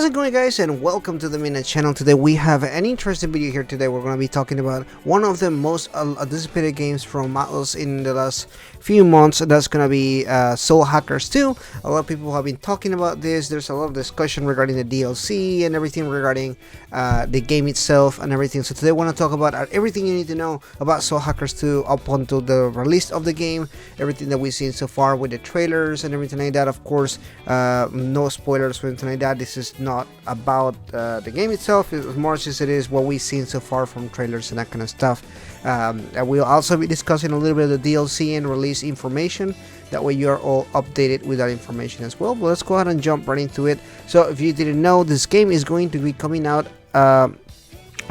How's it going, guys, and welcome to the Midnight channel. Today we have an interesting video here. Today we're going to be talking about one of the most anticipated games from Atlus in the last few months. That's going to be Soul Hackers 2. A lot of people have been talking about this. There's a lot of discussion regarding the DLC and everything regarding the game itself and everything. So today I want to talk about everything you need to know about Soul Hackers 2 up until the release of the game, everything that we've seen so far with the trailers and everything like that. Of course, no spoilers or anything like that. This is not about the game itself, as much as it is what we've seen so far from trailers and that kind of stuff. We'll also be discussing a little bit of the DLC and release information. That way you're all updated with that information as well. But let's go ahead and jump right into it. So if you didn't know, this game is going to be coming out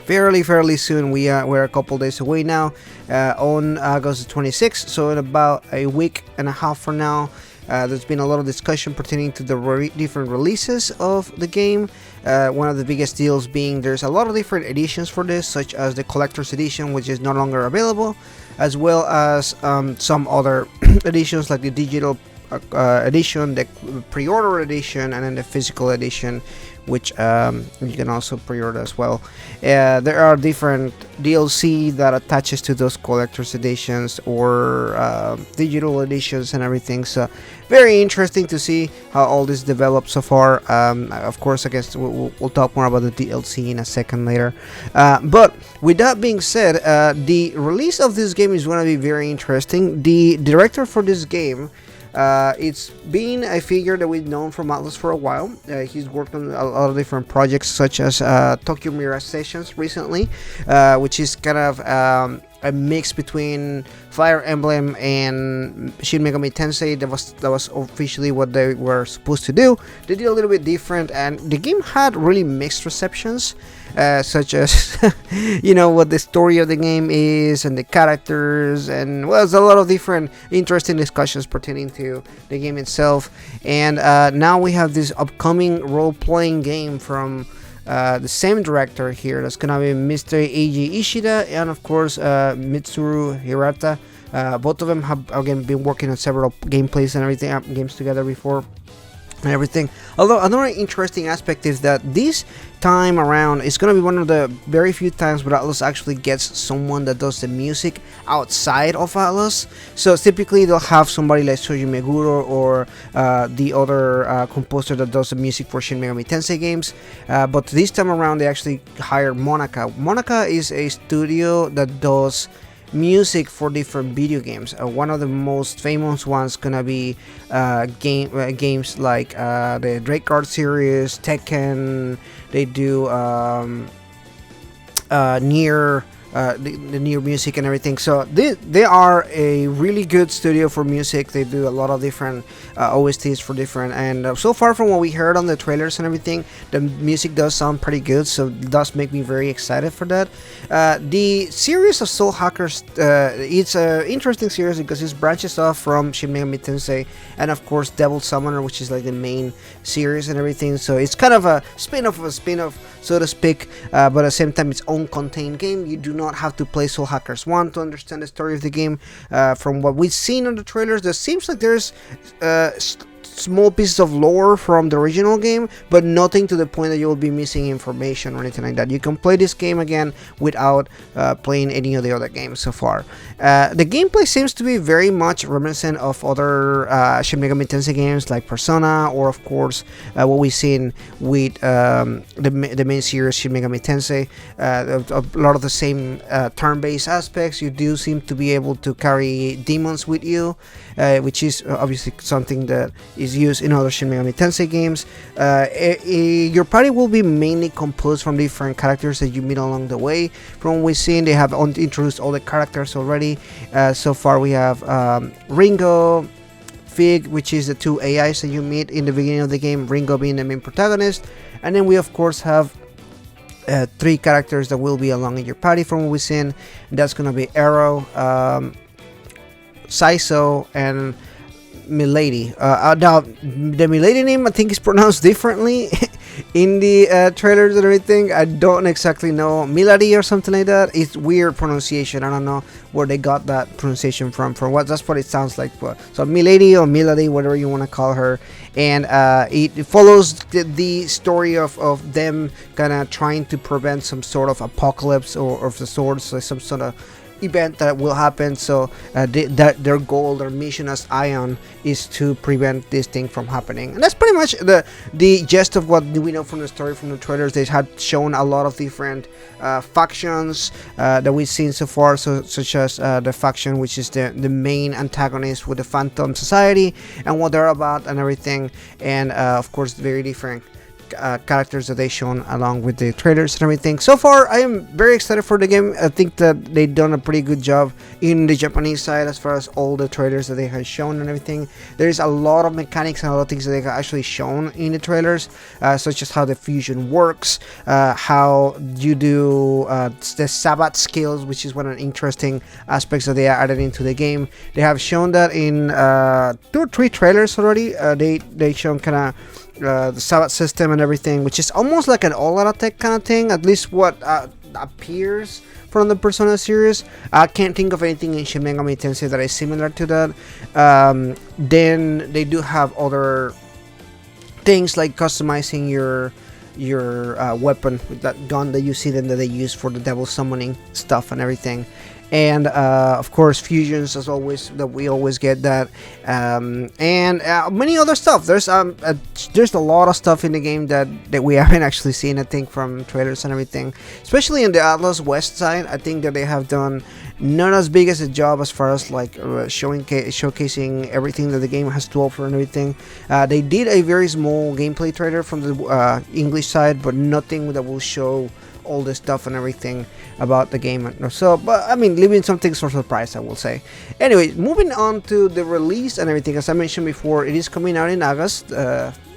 fairly soon. We're a couple days away now, on August 26th, so in about a week and a half from now. There's been a lot of discussion pertaining to the different releases of the game. One of the biggest deals being there's a lot of different editions for this, such as the collector's edition, which is no longer available, as well as some other editions like the digital edition, the pre-order edition, and then the physical edition, which you can also pre-order as well. There are different DLC that attaches to those collector's editions or digital editions and everything. So very interesting to see how all this developed so far. Of course, I guess we'll talk more about the DLC in a second later. But with that being said, the release of this game is going to be very interesting. The director for this game, it's been a figure that we've known from Atlus for a while. He's worked on a lot of different projects, such as Tokyo Mirage Sessions recently, which is kind of a mix between Fire Emblem and Shin Megami Tensei. That was officially what they were supposed to do. They did a little bit different, and the game had really mixed receptions, such as what the story of the game is and the characters, and well, there's a lot of different interesting discussions pertaining to the game itself. And now we have this upcoming role-playing game from the same director here. That's gonna be Mr. Eiji Ishida and of course Mitsuru Hirata. Both of them have again been working on several gameplays and everything, games together before and everything. Although another interesting aspect is that this time around it's going to be one of the very few times where Atlus actually gets someone that does the music outside of Atlus. So typically they'll have somebody like Shoji Meguro or the other composer that does the music for Shin Megami Tensei games, but this time around they actually hired Monaca. Monaca is a studio that does music for different video games. One of the most famous ones gonna be games like the Drakegard series, Tekken. They do Nier, the Nier music and everything. So they are a really good studio for music. They do a lot of different OSTs for different, and so far from what we heard on the trailers and everything, the music does sound pretty good, so it does make me very excited for that. The series of Soul Hackers, it's an interesting series because it branches off from Shin Megami Tensei and of course Devil Summoner, which is like the main series and everything. So it's kind of a spin-off of a spin-off, so to speak, but at the same time its own contained game. You do not have to play Soul Hackers 1 to understand the story of the game. From what we've seen on the trailers, there seems like there's small pieces of lore from the original game, but nothing to the point that you will be missing information or anything like that. You can play this game again without playing any of the other games so far. The gameplay seems to be very much reminiscent of other Shin Megami Tensei games like Persona, or of course what we've seen with the main series Shin Megami Tensei. A lot of the same turn-based aspects. You do seem to be able to carry demons with you, which is obviously something that is used in other Shin Megami Tensei games. Your party will be mainly composed from different characters that you meet along the way. From what we've seen, they have introduced all the characters already. So far we have Ringo, Fig, which is the two AIs that you meet in the beginning of the game, Ringo being the main protagonist, and then we of course have three characters that will be along in your party from what we've seen. That's gonna be Arrow, Saiso, and Milady. Now the Milady name I think is pronounced differently in the trailers and everything. I don't exactly know, Milady or something like that. It's weird pronunciation. I don't know where they got that pronunciation from. For what that's what it sounds like. But so Milady or Milady, whatever you want to call her, and it follows the story of them kind of trying to prevent some sort of apocalypse or of the sort, so some sort of event that will happen. So their goal, their mission as Ion is to prevent this thing from happening, and that's pretty much the gist of what we know from the story from the trailers. They had shown a lot of different factions that we've seen so far, such as the faction which is the main antagonist with the Phantom Society and what they're about and everything, and of course very different characters that they shown along with the trailers and everything. So far, I am very excited for the game. I think that they've done a pretty good job in the Japanese side as far as all the trailers that they have shown and everything. There's a lot of mechanics and a lot of things that they have actually shown in the trailers, such as how the fusion works, how you do the Sabbath skills, which is one of the interesting aspects that they added into the game. They have shown that in 2 or 3 trailers already. They shown kind of the Sabbath system and everything, which is almost like an all-out attack kind of thing, at least what appears from the Persona series. I can't think of anything in Shin Megami Tensei that is similar to that. Then they do have other things like customizing your weapon with that gun that you see them that they use for the devil summoning stuff and everything. And of course fusions as always, that we always get that, and many other stuff. There's a lot of stuff in the game that we haven't actually seen, I think, from trailers and everything, especially in the Atlas West side. I think that they have done not as big as a job as far as like showcasing everything that the game has to offer and everything. They did a very small gameplay trailer from the English side, but nothing that will show all this stuff and everything about the game. So, but I mean, leaving some things for surprise, I will say. Anyway, moving on to the release and everything. As I mentioned before, it is coming out in August.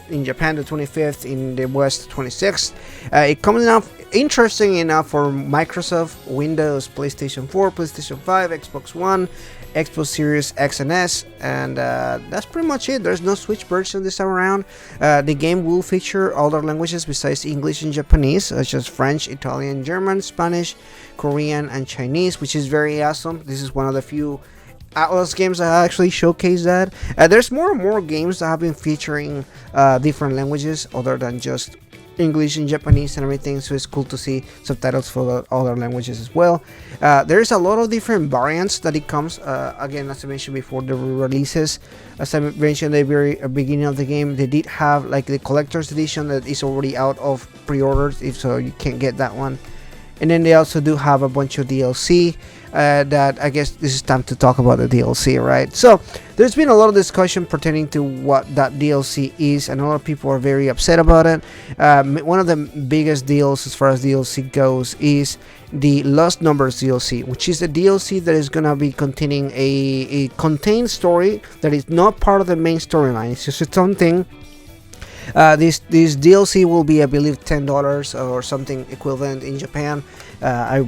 In Japan the 25th, in the West 26th. It coming out interesting enough for Microsoft, Windows, PlayStation 4, PlayStation 5, Xbox One, Xbox Series X and S, and that's pretty much it. There's no Switch version this time around. The game will feature other languages besides English and Japanese, such as French, Italian, German, Spanish, Korean, and Chinese, which is very awesome. This is one of the few Atlas games that actually showcase that. There's more and more games that have been featuring different languages other than just English and Japanese and everything, so it's cool to see subtitles for the other languages as well. There's a lot of different variants that it comes. Again, as I mentioned before, the releases, as I mentioned at the very beginning of the game, they did have like the collector's edition that is already out of pre-orders, if so you can't get that one. And then they also do have a bunch of DLC that I guess this is time to talk about the DLC, right? So there's been a lot of discussion pertaining to what that DLC is, and a lot of people are very upset about it. One of the biggest deals as far as DLC goes is the Lost Numbers DLC, which is a DLC that is going to be containing a contained story that is not part of the main storyline. It's just its own thing. This DLC will be, I believe, $10 or something equivalent in Japan.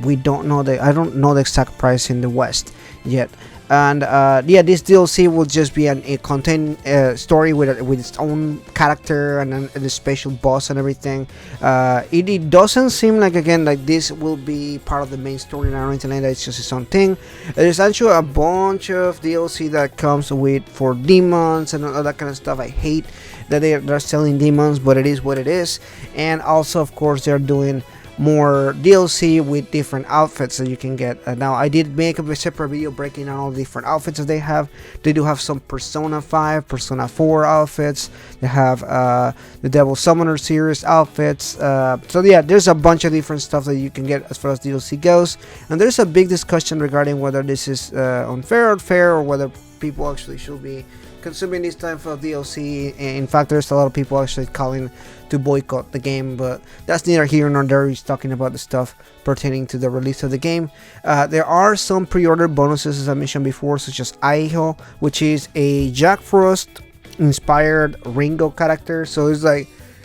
We don't know I don't know the exact price in the West yet. And yeah, this DLC will just be a contained story with its own character and a special boss and everything. It doesn't seem like, again, like this will be part of the main story or anything like that. It's just its own thing. There's actually a bunch of DLC that comes with for demons and all that kind of stuff. I hate that they're selling demons, but it is what it is. And also, of course, they're doing more DLC with different outfits that you can get. Now, I did make a separate video breaking down all the different outfits that they have. They do have some Persona 5, Persona 4 outfits. They have the Devil Summoner series outfits. So yeah, there's a bunch of different stuff that you can get as far as DLC goes. And there's a big discussion regarding whether this is unfair or fair, or whether people actually should be consuming this type of DLC. In fact, there's a lot of people actually calling to boycott the game, but that's neither here nor there. He's talking about the stuff pertaining to the release of the game. There are some pre-order bonuses, as I mentioned before, such as Aiho, which is a Jack Frost inspired Ringo character. So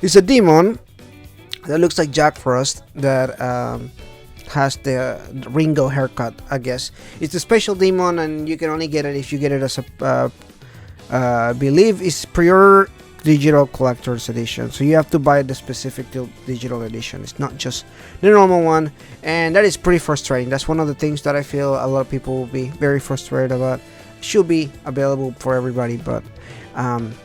it's a demon that looks like Jack Frost that has the Ringo haircut, I guess. It's a special demon, and you can only get it if you get it as a I believe it's pre-order digital collector's edition, so you have to buy the specific digital edition. It's not just the normal one, and that is pretty frustrating. That's one of the things that I feel a lot of people will be very frustrated about. It should be available for everybody, but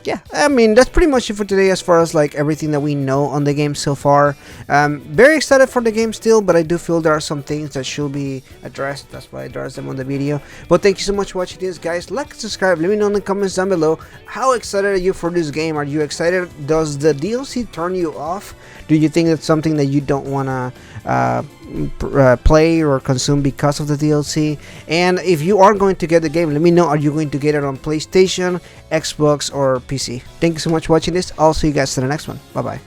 yeah, I mean, that's pretty much it for today as far as like everything that we know on the game so far. Very excited for the game still, but I do feel there are some things that should be addressed. That's why I addressed them on the video. But thank you so much for watching this, guys. Like and subscribe. Let me know in the comments down below, how excited are you for this game? Are you excited? Does the DLC turn you off? Do you think it's something that you don't want to play or consume because of the DLC? And if you are going to get the game, let me know, are you going to get it on PlayStation, Xbox, or PC? Thank you so much for watching this. I'll see you guys in the next one. Bye bye.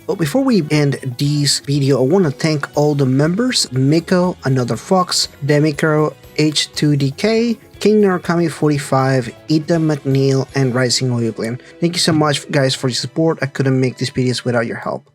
But before we end this video, I want to thank all the members: Miko, Another Fox, Demicro, H2DK, King Narukami 45, Ethan McNeil, and Rising Oilblin. Thank you so much, guys, for your support. I couldn't make these videos without your help.